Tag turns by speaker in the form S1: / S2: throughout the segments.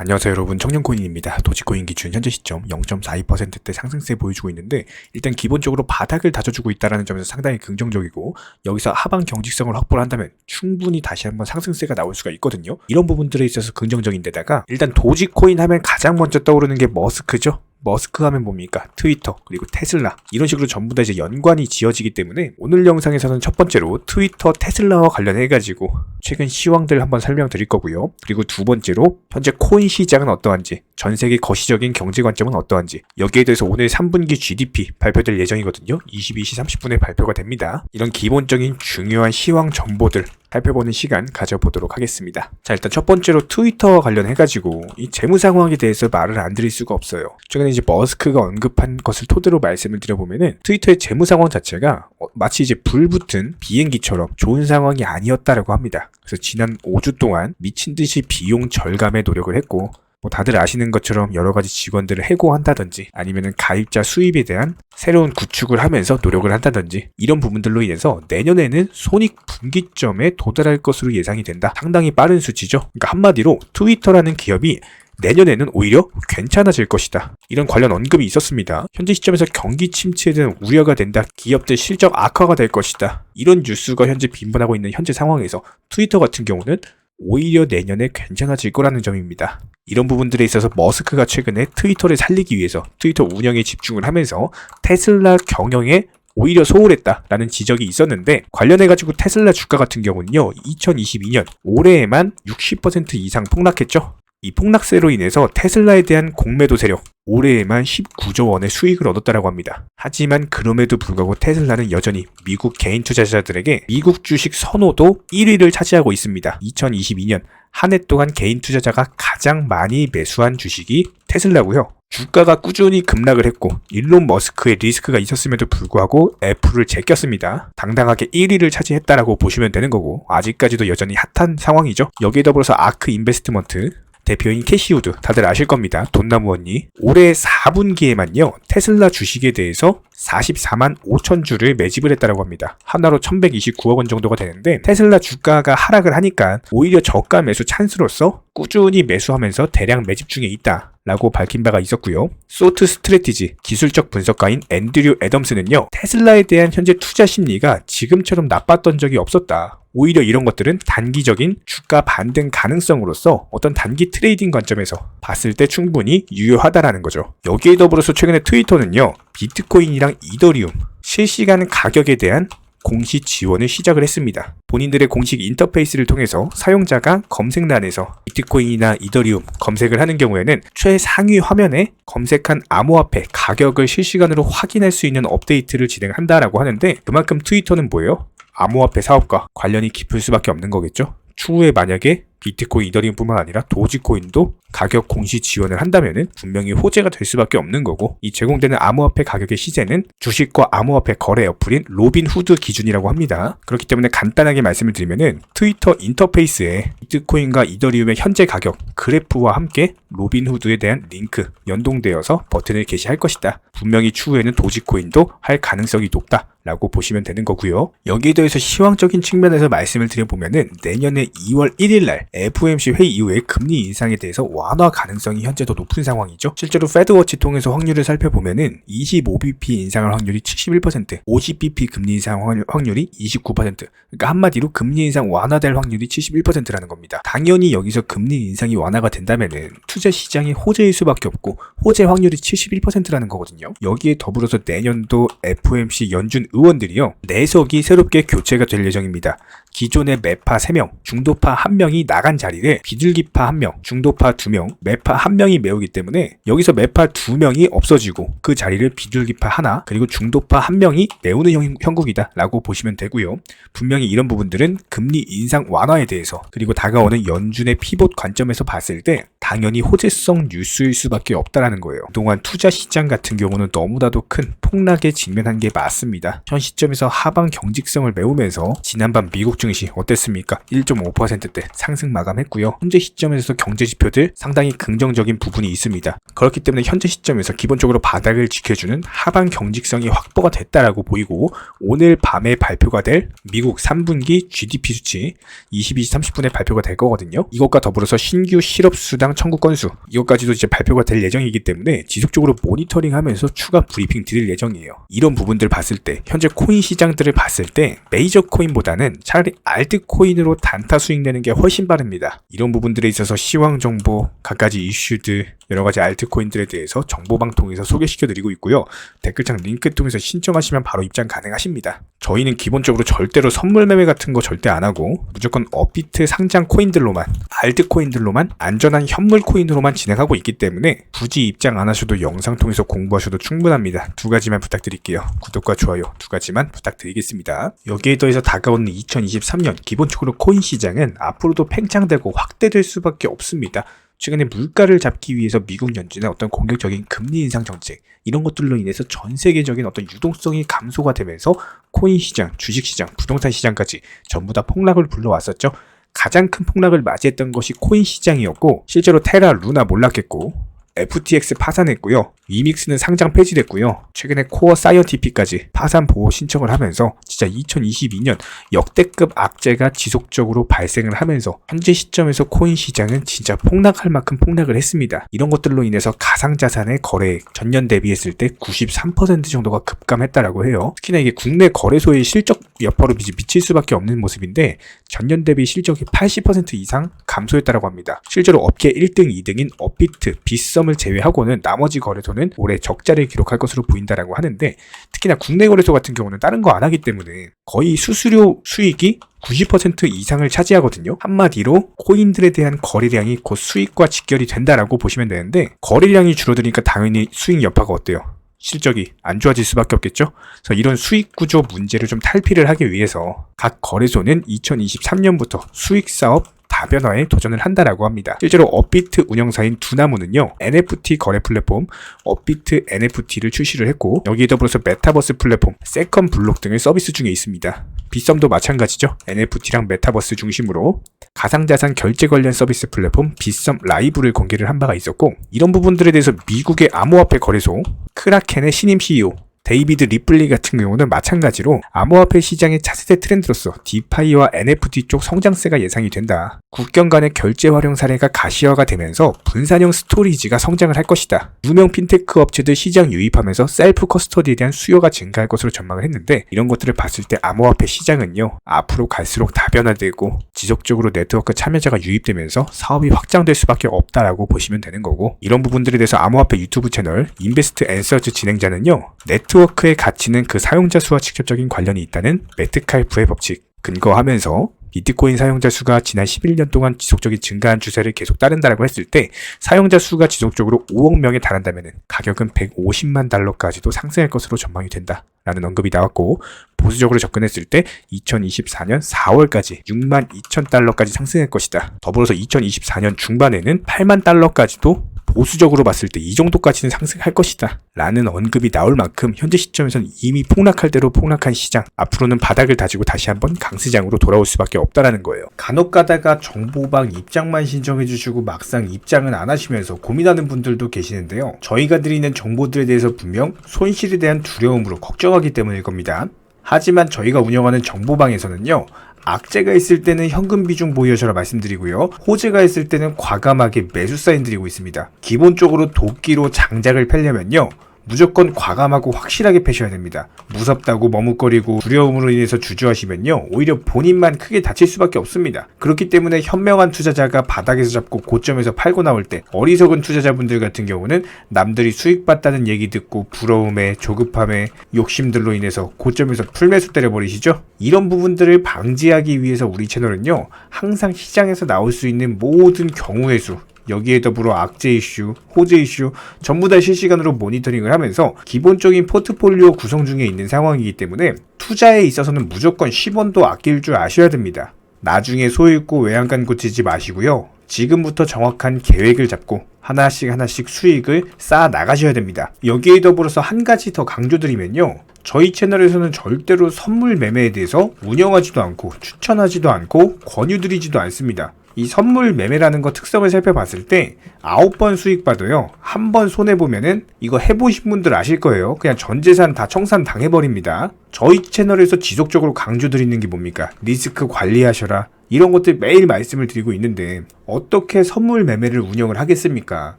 S1: 안녕하세요 여러분, 청년코인입니다. 도지코인 기준 현재 시점 0.42%대 상승세 보여주고 있는데, 일단 기본적으로 바닥을 다져주고 있다는 점에서 상당히 긍정적이고, 여기서 하방 경직성을 확보를 한다면 충분히 다시 한번 상승세가 나올 수가 있거든요. 이런 부분들에 있어서 긍정적인 데다가, 일단 도지코인 하면 가장 먼저 떠오르는 게 머스크죠. 머스크 하면 뭡니까? 트위터, 그리고 테슬라, 이런 식으로 전부 다 이제 연관이 지어지기 때문에 오늘 영상에서는 첫 번째로 트위터, 테슬라와 관련해가지고 최근 시황들 한번 설명드릴 거고요. 그리고 두 번째로 현재 코인 시장은 어떠한지, 전 세계 거시적인 경제 관점은 어떠한지, 여기에 대해서 오늘 3분기 GDP 발표될 예정이거든요. 22시 30분에 발표가 됩니다. 이런 기본적인 중요한 시황 정보들 살펴보는 시간 가져보도록 하겠습니다. 자, 일단 첫 번째로 트위터와 관련해가지고 이 재무 상황에 대해서 말을 안 드릴 수가 없어요. 최근에 이제 머스크가 언급한 것을 토대로 말씀을 드려보면은 트위터의 재무 상황 자체가 마치 이제 불붙은 비행기처럼 좋은 상황이 아니었다라고 합니다. 그래서 지난 5주 동안 미친 듯이 비용 절감에 노력을 했고, 다들 아시는 것처럼 여러 가지 직원들을 해고한다든지 아니면은 가입자 수입에 대한 새로운 구축을 하면서 노력을 한다든지, 이런 부분들로 인해서 내년에는 손익 분기점에 도달할 것으로 예상이 된다. 상당히 빠른 수치죠. 그러니까 한마디로 트위터라는 기업이 내년에는 오히려 괜찮아질 것이다. 이런 관련 언급이 있었습니다. 현재 시점에서 경기 침체에 대한 우려가 된다. 기업들 실적 악화가 될 것이다. 이런 뉴스가 현재 빈번하고 있는 현재 상황에서 트위터 같은 경우는 오히려 내년에 괜찮아질 거라는 점입니다. 이런 부분들에 있어서 머스크가 최근에 트위터를 살리기 위해서 트위터 운영에 집중을 하면서 테슬라 경영에 오히려 소홀했다라는 지적이 있었는데, 관련해가지고 테슬라 주가 같은 경우는요, 2022년 올해에만 60% 이상 폭락했죠. 이 폭락세로 인해서 테슬라에 대한 공매도 세력, 올해에만 19조 원의 수익을 얻었다라고 합니다. 하지만 그럼에도 불구하고 테슬라는 여전히 미국 개인 투자자들에게 미국 주식 선호도 1위를 차지하고 있습니다. 2022년 한 해 동안 개인 투자자가 가장 많이 매수한 주식이 테슬라고요. 주가가 꾸준히 급락을 했고, 일론 머스크의 리스크가 있었음에도 불구하고 애플을 제꼈습니다. 당당하게 1위를 차지했다라고 보시면 되는 거고, 아직까지도 여전히 핫한 상황이죠. 여기에 더불어서 아크 인베스트먼트 대표인 캐시 우드, 다들 아실 겁니다. 돈나무 언니. 올해 4분기에만요 테슬라 주식에 대해서 44만 5천 주를 매집을 했다고 합니다. 하나로 1129억 원 정도가 되는데, 테슬라 주가가 하락을 하니까 오히려 저가 매수 찬스로서 꾸준히 매수하면서 대량 매집 중에 있다 라고 밝힌 바가 있었고요. 소트 스트래티지 기술적 분석가인 앤드류 애덤스는요, 테슬라에 대한 현재 투자 심리가 지금처럼 나빴던 적이 없었다. 오히려 이런 것들은 단기적인 주가 반등 가능성으로서 어떤 단기 트레이딩 관점에서 봤을 때 충분히 유효하다라는 거죠. 여기에 더불어서 최근에 트위터는요, 비트코인이랑 이더리움 실시간 가격에 대한 공시 지원을 시작을 했습니다. 본인들의 공식 인터페이스를 통해서 사용자가 검색란에서 비트코인이나 이더리움 검색을 하는 경우에는 최상위 화면에 검색한 암호화폐 가격을 실시간으로 확인할 수 있는 업데이트를 진행한다라고 하는데, 그만큼 트위터는 뭐예요? 암호화폐 사업과 관련이 깊을 수밖에 없는 거겠죠. 추후에 만약에 비트코인, 이더리움뿐만 아니라 도지코인도 가격 공시 지원을 한다면은 분명히 호재가 될 수밖에 없는 거고, 이 제공되는 암호화폐 가격의 시세는 주식과 암호화폐 거래 어플인 로빈후드 기준이라고 합니다. 그렇기 때문에 간단하게 말씀을 드리면은 트위터 인터페이스에 비트코인과 이더리움의 현재 가격 그래프와 함께 로빈후드에 대한 링크 연동되어서 버튼을 게시할 것이다. 분명히 추후에는 도지코인도 할 가능성이 높다 라고 보시면 되는 거고요. 여기에 대해서 시황적인 측면에서 말씀을 드려보면은 내년에 2월 1일날 FOMC 회의 이후에 금리 인상에 대해서 완화 가능성이 현재 더 높은 상황이죠. 실제로 패드워치 통해서 확률을 살펴보면은 25bp 인상할 확률이 71%, 50bp 금리 인상 확률이 29%, 그러니까 한마디로 금리 인상 완화될 확률이 71%라는 겁니다. 당연히 여기서 금리 인상이 완화가 된다면은 투자 시장이 호재일 수밖에 없고, 호재 확률이 71%라는 거거든요. 여기에 더불어서 내년도 FOMC 연준 의원들이요, 4석이 새롭게 교체가 될 예정입니다. 기존의 매파 3명, 중도파 1명이 나간 자리를 비둘기파 1명, 중도파 2명, 매파 1명이 메우기 때문에 여기서 매파 2명이 없어지고 그 자리를 비둘기파 1, 그리고 중도파 1명이 메우는 형국이다 라고 보시면 되고요. 분명히 이런 부분들은 금리 인상 완화에 대해서, 그리고 다가오는 연준의 피봇 관점에서 봤을 때 당연히 호재성 뉴스일 수밖에 없다라는 거예요. 그동안 투자 시장 같은 경우는 너무나도 큰 폭락에 직면한 게 맞습니다. 현 시점에서 하방 경직성을 메우면서 지난밤 미국 증시 어땠습니까? 1.5%대 상승 마감했고요. 현재 시점에서 경제 지표들 상당히 긍정적인 부분이 있습니다. 그렇기 때문에 현재 시점에서 기본적으로 바닥을 지켜주는 하방 경직성이 확보가 됐다라고 보이고, 오늘 밤에 발표가 될 미국 3분기 GDP 수치 22시 30분에 발표가 될 거거든요. 이것과 더불어서 신규 실업수당 청구 건수, 이것까지도 이제 발표가 될 예정이기 때문에 지속적으로 모니터링하면서 추가 브리핑 드릴 예정이에요. 이런 부분들 봤을 때 현재 코인 시장들을 봤을 때 메이저 코인보다는 차라리 알트코인으로 단타 수익 내는 게 훨씬 빠릅니다. 이런 부분들에 있어서 시황 정보, 갖가지 이슈들, 여러가지 알트코인들에 대해서 정보방 통해서 소개시켜드리고 있고요. 댓글창 링크 통해서 신청하시면 바로 입장 가능하십니다. 저희는 기본적으로 절대로 선물 매매 같은 거 절대 안 하고 무조건 업비트 상장 코인들로만, 알트코인들로만, 안전한 현물 코인으로만 진행하고 있기 때문에 굳이 입장 안 하셔도 영상 통해서 공부하셔도 충분합니다. 두 가지만 부탁드릴게요. 구독과 좋아요 두 가지만 부탁드리겠습니다. 여기에 더해서 다가오는 2023년 기본적으로 코인 시장은 앞으로도 팽창되고 확대될 수밖에 없습니다. 최근에 물가를 잡기 위해서 미국 연준의 어떤 공격적인 금리 인상 정책, 이런 것들로 인해서 전 세계적인 어떤 유동성이 감소가 되면서 코인 시장, 주식 시장, 부동산 시장까지 전부 다 폭락을 불러왔었죠. 가장 큰 폭락을 맞이했던 것이 코인 시장이었고, 실제로 테라, 루나 몰락했고, FTX 파산했고요. 위믹스는 상장 폐지됐고요. 최근에 코어 사이언티픽까지 파산 보호 신청을 하면서 진짜 2022년 역대급 악재가 지속적으로 발생을 하면서 현재 시점에서 코인 시장은 진짜 폭락할 만큼 폭락을 했습니다. 이런 것들로 인해서 가상자산의 거래액 전년 대비했을 때 93% 정도가 급감했다라고 해요. 특히나 이게 국내 거래소의 실적 여파로 미칠 수밖에 없는 모습인데 전년 대비 실적이 80% 이상 감소했다라고 합니다. 실제로 업계 1등, 2등인 업비트, 빗썸을 제외하고는 나머지 거래소는 올해 적자를 기록할 것으로 보인다라고 하는데, 특히나 국내 거래소 같은 경우는 다른 거 안 하기 때문에 거의 수수료 수익이 90% 이상을 차지하거든요. 한마디로 코인들에 대한 거래량이 곧 수익과 직결이 된다라고 보시면 되는데, 거래량이 줄어드니까 당연히 수익 여파가 어때요? 실적이 안 좋아질 수밖에 없겠죠. 그래서 이런 수익 구조 문제를 좀 탈피를 하기 위해서 각 거래소는 2023년부터 수익 사업 다변화에 도전을 한다라고 합니다. 실제로 업비트 운영사인 두나무는요, NFT 거래 플랫폼 업비트 NFT를 출시를 했고, 여기에 더불어서 메타버스 플랫폼 세컨 블록 등을 서비스 중에 있습니다. 빗썸도 마찬가지죠. NFT랑 메타버스 중심으로 가상자산 결제 관련 서비스 플랫폼 빗썸 라이브를 공개를 한 바가 있었고, 이런 부분들에 대해서 미국의 암호화폐 거래소 크라켄의 신임 CEO 데이비드 리플리 같은 경우는 마찬가지로 암호화폐 시장의 차세대 트렌드로서 디파이와 NFT 쪽 성장세가 예상이 된다. 국경 간의 결제 활용 사례가 가시화가 되면서 분산형 스토리지가 성장을 할 것이다. 유명 핀테크 업체들 시장 유입하면서 셀프 커스터디에 대한 수요가 증가할 것으로 전망을 했는데, 이런 것들을 봤을 때 암호화폐 시장은요, 앞으로 갈수록 다변화되고 지속적으로 네트워크 참여자가 유입되면서 사업이 확장될 수밖에 없다라고 보시면 되는 거고, 이런 부분들에 대해서 암호화폐 유튜브 채널 인베스트 앤서즈 진행자는요, 네트워크의 가치는 그 사용자 수와 직접적인 관련이 있다는 매트칼프의 법칙 근거하면서 비트코인 사용자 수가 지난 11년 동안 지속적인 증가한 추세를 계속 따른다라고 했을 때 사용자 수가 지속적으로 5억 명에 달한다면 가격은 150만 달러까지도 상승할 것으로 전망이 된다라는 언급이 나왔고, 보수적으로 접근했을 때 2024년 4월까지 6만 2천 달러까지 상승할 것이다. 더불어서 2024년 중반에는 8만 달러까지도 보수적으로 봤을 때 이 정도까지는 상승할 것이다 라는 언급이 나올 만큼 현재 시점에서는 이미 폭락할 대로 폭락한 시장, 앞으로는 바닥을 다지고 다시 한번 강시장으로 돌아올 수밖에 없다라는 거예요. 간혹 가다가 정보방 입장만 신청해 주시고 막상 입장은 안 하시면서 고민하는 분들도 계시는데요. 저희가 드리는 정보들에 대해서 분명 손실에 대한 두려움으로 걱정하기 때문일 겁니다. 하지만 저희가 운영하는 정보방에서는요, 악재가 있을 때는 현금 비중 보유하셔라 말씀드리고요, 호재가 있을 때는 과감하게 매수 사인 드리고 있습니다. 기본적으로 도끼로 장작을 펴려면요, 무조건 과감하고 확실하게 패셔야 됩니다. 무섭다고 머뭇거리고 두려움으로 인해서 주저하시면요, 오히려 본인만 크게 다칠 수밖에 없습니다. 그렇기 때문에 현명한 투자자가 바닥에서 잡고 고점에서 팔고 나올 때, 어리석은 투자자분들 같은 경우는 남들이 수익 봤다는 얘기 듣고 부러움에, 조급함에, 욕심들로 인해서 고점에서 풀매수 때려버리시죠? 이런 부분들을 방지하기 위해서 우리 채널은요, 항상 시장에서 나올 수 있는 모든 경우의 수, 여기에 더불어 악재 이슈, 호재 이슈 전부 다 실시간으로 모니터링을 하면서 기본적인 포트폴리오 구성 중에 있는 상황이기 때문에 투자에 있어서는 무조건 10원도 아낄 줄 아셔야 됩니다. 나중에 소 잃고 외양간 고치지 마시고요, 지금부터 정확한 계획을 잡고 하나씩 수익을 쌓아 나가셔야 됩니다. 여기에 더불어서 한 가지 더 강조드리면요, 저희 채널에서는 절대로 선물 매매에 대해서 운영하지도 않고 추천하지도 않고 권유드리지도 않습니다. 이 선물 매매라는 거 특성을 살펴봤을 때 9번 수익 봐도요, 한 번 손해보면은 이거 해보신 분들 아실 거예요. 그냥 전 재산 다 청산 당해버립니다. 저희 채널에서 지속적으로 강조드리는 게 뭡니까? 리스크 관리하셔라. 이런 것들 매일 말씀을 드리고 있는데 어떻게 선물 매매를 운영을 하겠습니까?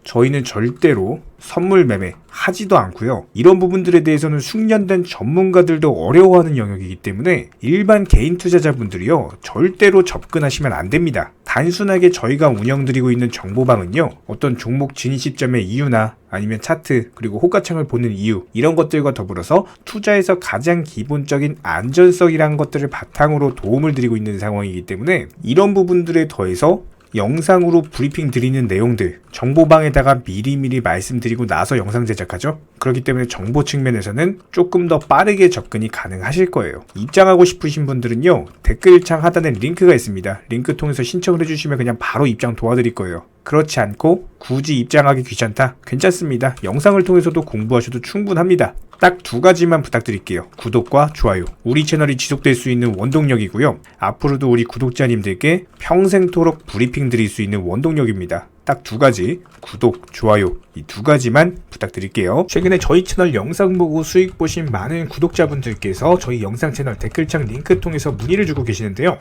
S1: 저희는 절대로 선물 매매 하지도 않고요. 이런 부분들에 대해서는 숙련된 전문가들도 어려워하는 영역이기 때문에 일반 개인 투자자분들이요, 절대로 접근하시면 안 됩니다. 단순하게 저희가 운영드리고 있는 정보방은요, 어떤 종목 진입 시점의 이유나 아니면 차트, 그리고 호가창을 보는 이유, 이런 것들과 더불어서 투자에서 가장 기본적인 안전성이라는 것들을 바탕으로 도움을 드리고 있는 상황이기 때문에 이런 부분들에 더해서 영상으로 브리핑 드리는 내용들, 정보방에다가 미리미리 말씀드리고 나서 영상 제작하죠. 그렇기 때문에 정보 측면에서는 조금 더 빠르게 접근이 가능하실 거예요. 입장하고 싶으신 분들은요, 댓글창 하단에 링크가 있습니다. 링크 통해서 신청을 해주시면 그냥 바로 입장 도와드릴 거예요. 그렇지 않고 굳이 입장하기 귀찮다? 괜찮습니다. 영상을 통해서도 공부하셔도 충분합니다. 딱 두 가지만 부탁드릴게요. 구독과 좋아요. 우리 채널이 지속될 수 있는 원동력이고요. 앞으로도 우리 구독자님들께 평생토록 브리핑 드릴 수 있는 원동력입니다. 딱 두 가지, 구독, 좋아요, 이 두 가지만 부탁드릴게요. 최근에 저희 채널 영상 보고 수익 보신 많은 구독자분들께서 저희 영상 채널 댓글창 링크 통해서 문의를 주고 계시는데요.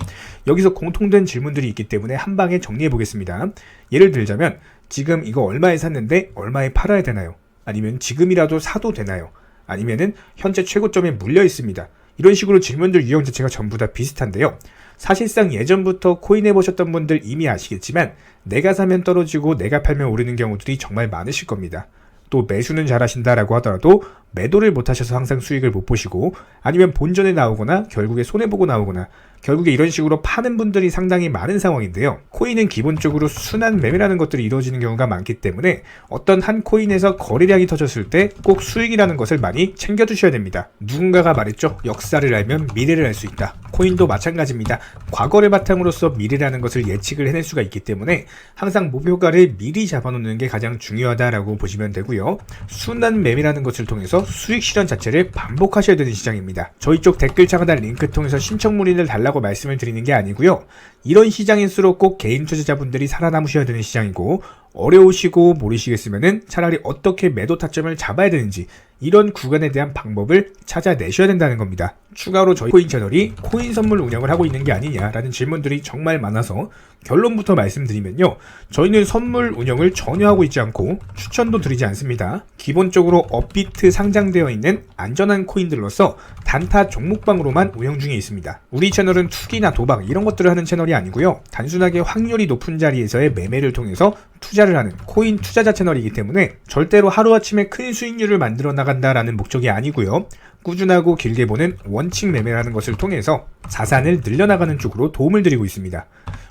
S1: 여기서 공통된 질문들이 있기 때문에 한 방에 정리해 보겠습니다. 예를 들자면 지금 이거 얼마에 샀는데 얼마에 팔아야 되나요? 아니면 지금이라도 사도 되나요? 아니면은 현재 최고점에 물려 있습니다. 이런 식으로 질문들 유형 자체가 전부 다 비슷한데요. 사실상 예전부터 코인 해보셨던 분들 이미 아시겠지만 내가 사면 떨어지고 내가 팔면 오르는 경우들이 정말 많으실 겁니다. 또 매수는 잘하신다라고 하더라도 매도를 못하셔서 항상 수익을 못 보시고, 아니면 본전에 나오거나 결국에 손해보고 나오거나 결국에 이런 식으로 파는 분들이 상당히 많은 상황인데요. 코인은 기본적으로 순환 매매라는 것들이 이루어지는 경우가 많기 때문에 어떤 한 코인에서 거래량이 터졌을 때 꼭 수익이라는 것을 많이 챙겨두셔야 됩니다. 누군가가 말했죠. 역사를 알면 미래를 알 수 있다. 코인도 마찬가지입니다. 과거를 바탕으로서 미래라는 것을 예측을 해낼 수가 있기 때문에 항상 목표가를 미리 잡아놓는 게 가장 중요하다라고 보시면 되고요. 순환 매매라는 것을 통해서 수익 실현 자체를 반복하셔야 되는 시장입니다. 저희 쪽 댓글창 하단 링크 통해서 신청 문의를 달라고 말씀을 드리는 게 아니고요. 이런 시장일수록 꼭 개인 투자자분들이 살아남으셔야 되는 시장이고, 어려우시고 모르시겠으면은 차라리 어떻게 매도 타점을 잡아야 되는지 이런 구간에 대한 방법을 찾아내셔야 된다는 겁니다. 추가로 저희 코인 채널이 코인 선물 운영을 하고 있는 게 아니냐라는 질문들이 정말 많아서 결론부터 말씀드리면요. 저희는 선물 운영을 전혀 하고 있지 않고 추천도 드리지 않습니다. 기본적으로 업비트 상장되어 있는 안전한 코인들로서 단타 종목방으로만 운영 중에 있습니다. 우리 채널은 투기나 도박 이런 것들을 하는 채널이 아니고요. 단순하게 확률이 높은 자리에서의 매매를 통해서 투자를 하는 코인 투자자 채널이기 때문에 절대로 하루아침에 큰 수익률을 만들어 나간다라는 목적이 아니고요. 꾸준하고 길게 보는 원칙 매매라는 것을 통해서 자산을 늘려나가는 쪽으로 도움을 드리고 있습니다.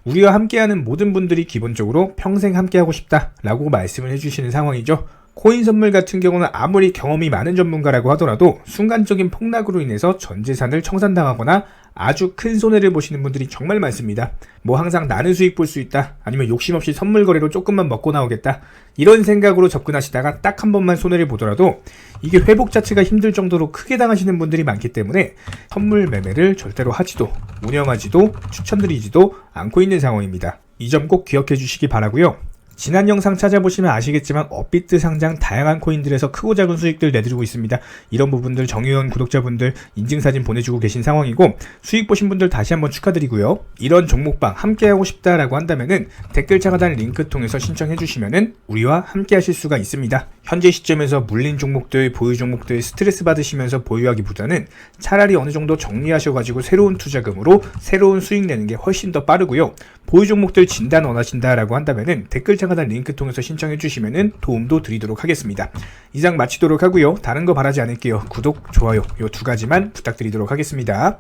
S1: 우리와 함께하는 모든 분들이 기본적으로 평생 함께하고 싶다라고 말씀을 해주시는 상황이죠. 코인 선물 같은 경우는 아무리 경험이 많은 전문가라고 하더라도 순간적인 폭락으로 인해서 전 재산을 청산당하거나 아주 큰 손해를 보시는 분들이 정말 많습니다. 뭐 항상 나는 수익 볼 수 있다, 아니면 욕심 없이 선물 거래로 조금만 먹고 나오겠다, 이런 생각으로 접근하시다가 딱 한 번만 손해를 보더라도 이게 회복 자체가 힘들 정도로 크게 당하시는 분들이 많기 때문에 선물 매매를 절대로 하지도 운영하지도 추천드리지도 않고 있는 상황입니다. 이 점 꼭 기억해 주시기 바라고요. 지난 영상 찾아보시면 아시겠지만 업비트 상장 다양한 코인들에서 크고 작은 수익들 내드리고 있습니다. 이런 부분들 정의원 구독자분들 인증사진 보내주고 계신 상황이고, 수익 보신 분들 다시 한번 축하드리고요. 이런 종목방 함께하고 싶다라고 한다면은 댓글창 하단 링크 통해서 신청해 주시면은 우리와 함께 하실 수가 있습니다. 현재 시점에서 물린 종목들, 보유 종목들 스트레스 받으시면서 보유하기보다는 차라리 어느 정도 정리하셔가지고 새로운 투자금으로 새로운 수익 내는 게 훨씬 더 빠르고요. 보유 종목들 진단 원하신다라고 한다면은 댓글창 하단 링크 통해서 신청해 주시면은 도움도 드리도록 하겠습니다. 이상 마치도록 하고요. 다른 거 바라지 않을게요. 구독, 좋아요 요 두 가지만 부탁드리도록 하겠습니다.